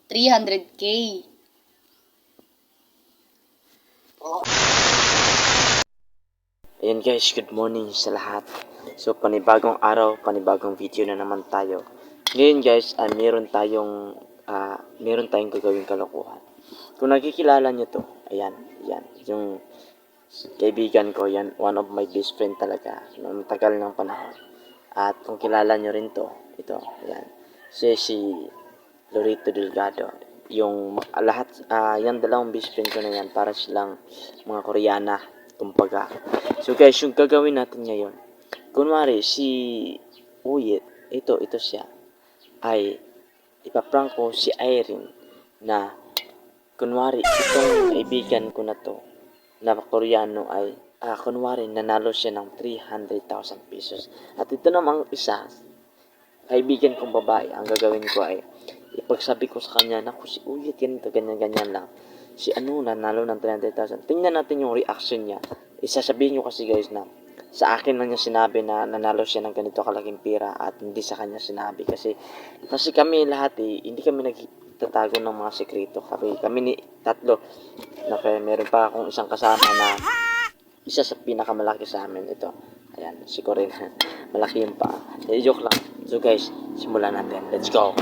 300K. Ayan guys, good morning sa lahat. So panibagong araw, panibagong video na naman tayo. Ngayon guys, meron tayong gagawing kalokohan. Kung nakikilala nyo to, ayan, yung kaibigan ko, yan, one of my best friend talaga, noong tagal ng panahon. At kung kilala nyo rin to, ito, ayan, si Lorito Delgado. Yung yan dalawang best friend ko na yan, para silang mga Koreana, kumbaga. So guys, yung gagawin natin ngayon, kunwari si Uyit, ito siya, ay ipaprank ko si Irene na kunwari itong kaibigan ko na to na Koreano ay kunwari nanalo siya ng 300,000 pesos. At ito namang isa, kaibigan kong babae, ang gagawin ko ay ipagsabi ko sa kanya, naku si Uyit, ganito, ganyan lang. Si nanalo ng 300,000. Tingnan natin yung reaction niya. Isasabihin nyo kasi guys na sa akin lang niya sinabi na nanalo siya ng ganito kalaking pera at hindi sa kanya sinabi. Kasi kami lahat hindi kami nagtatago ng mga sekreto. Kami ni tatlo. Meron pa akong isang kasama na isa sa pinakamalaki sa amin. Ito. Ayan, si Corinne. Malaki yung pa. Joke lang. So guys, simulan natin. Let's go.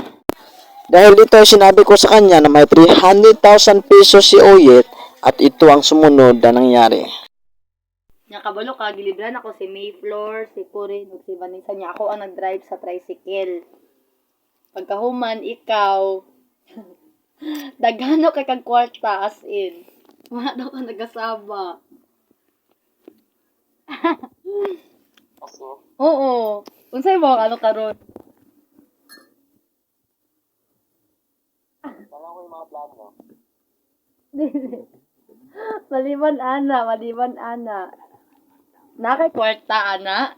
Dahil dito sinabi ko sa kanya na may 300,000 pesos si Oyet at ito ang sumunod na nangyari. Nakabalo ka, gilibran ako si Mayfloor, si Corinne, ug si Vanessa niya. Ako ang nag-drive sa tricycle. Pagkahuman, ikaw, daghano kay kag kwarta, as in. Wala daw ka nagasaba. Oo. Unsay mo, karon? Alam ko yung mga plano. Maliban ana. Nakay kwarta, ana?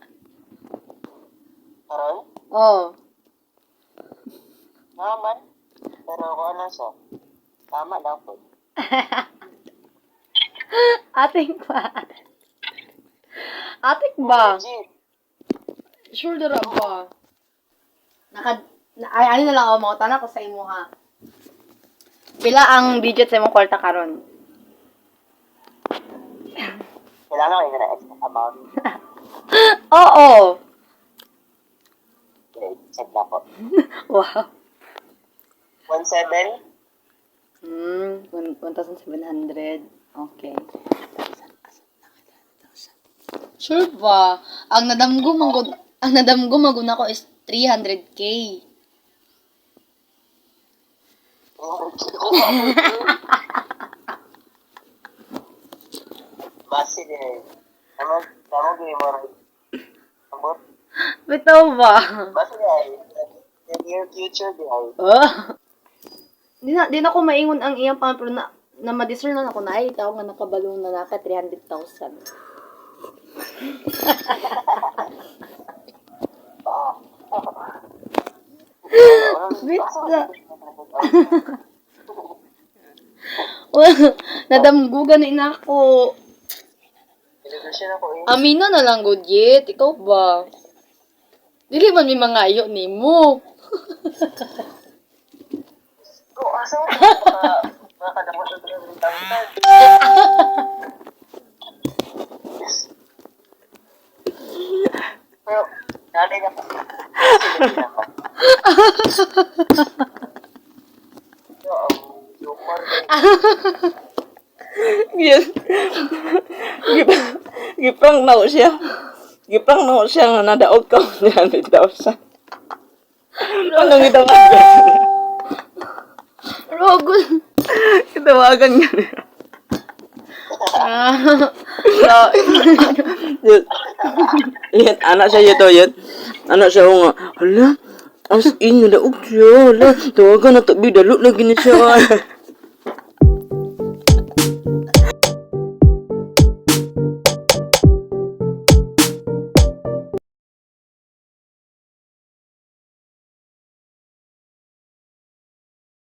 Aray? Oo. Naman. Pero kung ano siya, tama lang po. Ating ba? Sure dara ba? Ano na lang ako, mga tanah ko sa imo ha. Pila ang digit sa imong kwarta karon? Kailangan ko yung extra amount. Oo. Okay, check na po. Wow. 1,700. 1,700. Okay. Sure ba? Ang nadamgo magud ako is 300K. Basi din. Tama gawin mo rin. Ambot? Bitaw ba? Basi din. In your future din. Di na ko maingon ang iyang pan, pero na ma-discern na ako na ay tao nga nakabalo na naka 300,000. Bitsa. Well, nadamgugan na ako. Amina na lang, good yet. Ikaw ba? Dili man may mga ayo ni mo. Asa mga kadamot na 300,000. Pero, dali na po. Gipang na siya. Gipang na siya nga nadaog ka 300,000. Anong itawagan? Rogol. Itawagan niya. Yan, anak siya ito, yan. Anak siya nga, hala, as in, nadaog siya, hala, tawagan na tabi, dalo lagi na siya.